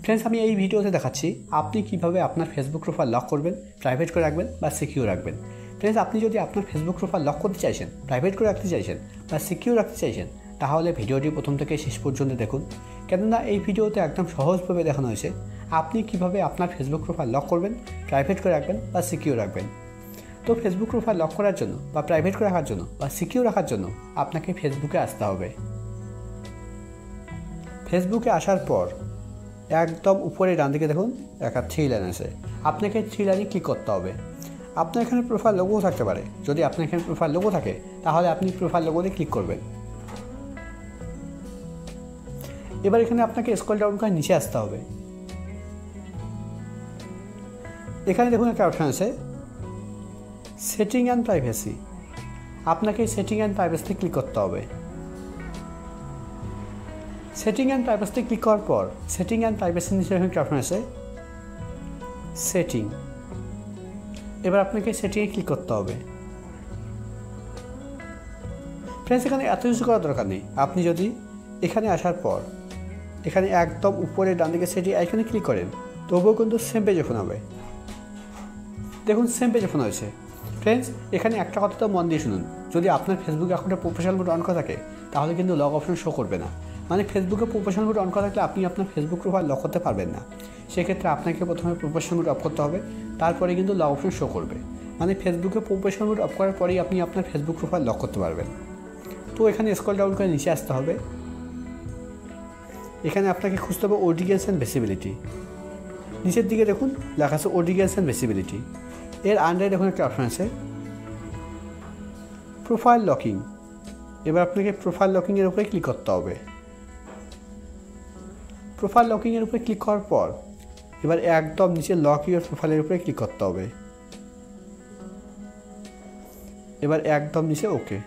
Friends, আমি এই ভিডিওতে দেখাচ্ছি আপনি কিভাবে আপনার ফেসবুক প্রোফাইল লক করবেন, প্রাইভেট করে রাখবেন বা সিকিউর রাখবেন। ফ্রেন্ডস, আপনি যদি আপনার ফেসবুক প্রোফাইল লক করতে চাইছেন, প্রাইভেট করে রাখতে চাইছেন বা সিকিউর রাখতে চাইছেন, তাহলে ভিডিওটি প্রথম থেকে শেষ পর্যন্ত দেখুন। কেননা এই ভিডিওতে একদম সহজভাবে দেখানো হয়েছে আপনি কিভাবে আপনার ফেসবুক প্রোফাইল লক করবেন, প্রাইভেট করে রাখবেন বা সিকিউর রাখবেন। তো ফেসবুক প্রোফাইল লক করার জন্য বা প্রাইভেট করে রাখার জন্য বা সিকিউর রাখার জন্য আপনাকে ফেসবুকে আসতে হবে। ফেসবুকে আসার পর একদম উপরে ডান দিকে দেখুন একটা 3 লাইন আছে, আপনাকে 3 লাইনে ক্লিক করতে হবে। আপনার এখানে প্রোফাইল লোগো থাকতে পারে, যদি আপনার এখানে প্রোফাইল লোগো থাকে তাহলে আপনি প্রোফাইল লোগোতে ক্লিক করবেন। এবার এখানে আপনাকে স্ক্রল ডাউন করে নিচে আসতে হবে। এখানে দেখুন একটা অপশন আছে সেটিং অ্যান্ড প্রাইভেসি, আপনাকে সেটিং অ্যান্ড প্রাইভেসিতে ক্লিক করতে হবে। সেটিং অ্যান্ড প্রাইভেসিতে ক্লিক করার পর সেটিং অ্যান্ড প্রাইভেসির নিচে একটা অপশন আছে সেটিং, এবার আপনাকে সেটিংয়ে ক্লিক করতে হবে। ফ্রেন্ডস, এখানে এত কিছু করার দরকার নেই। আপনি যদি এখানে আসার পর এখানে একদম উপরে ডান দিকে সেটিং এখানে ক্লিক করেন, তবুও কিন্তু সেম পেজ ওপেন হবে। দেখুন সেম পেজ ওপেন হয়েছে। ফ্রেন্ডস, এখানে একটা কথা তো মন দিয়ে শুনুন, যদি আপনার ফেসবুক অ্যাকাউন্টে প্রফেশনাল মোড অন করা থাকে তাহলে কিন্তু লক অপশন শো করবে না। মানে ফেসবুকে প্রফেশনাল মোড অন করা থাকলে আপনি আপনার ফেসবুক প্রোফাইল লক করতে পারবেন না। সেক্ষেত্রে আপনাকে প্রথমে প্রফেশনাল মোড অফ করতে হবে, তারপরে কিন্তু লক অপশন শো করবে। মানে ফেসবুকে প্রফেশনাল মোড অফ করার পরেই আপনি আপনার ফেসবুক প্রোফাইল লক করতে পারবেন। তো এখানে স্ক্রল ডাউন করে নিচে আসতে হবে। এখানে আপনাকে খুঁজতে হবে অডিয়েন্স অ্যান্ড ভিজিবিলিটি। নিচের দিকে দেখুন লেখা আছে অডিয়েন্স অ্যান্ড ভিজিবিলিটি, এর আন্ডারে দেখুন একটা অপশন আছে প্রোফাইল লকিং। এবার আপনাকে প্রোফাইল লকিংয়ের উপরে ক্লিক করতে হবে। প্রোফাইল লকিংয়ের উপরে ক্লিক করার পর এবার একদম নিচে লক ইউর প্রোফাইলের উপরে ক্লিক করতে হবে। এবার একদম নিচে ওকে।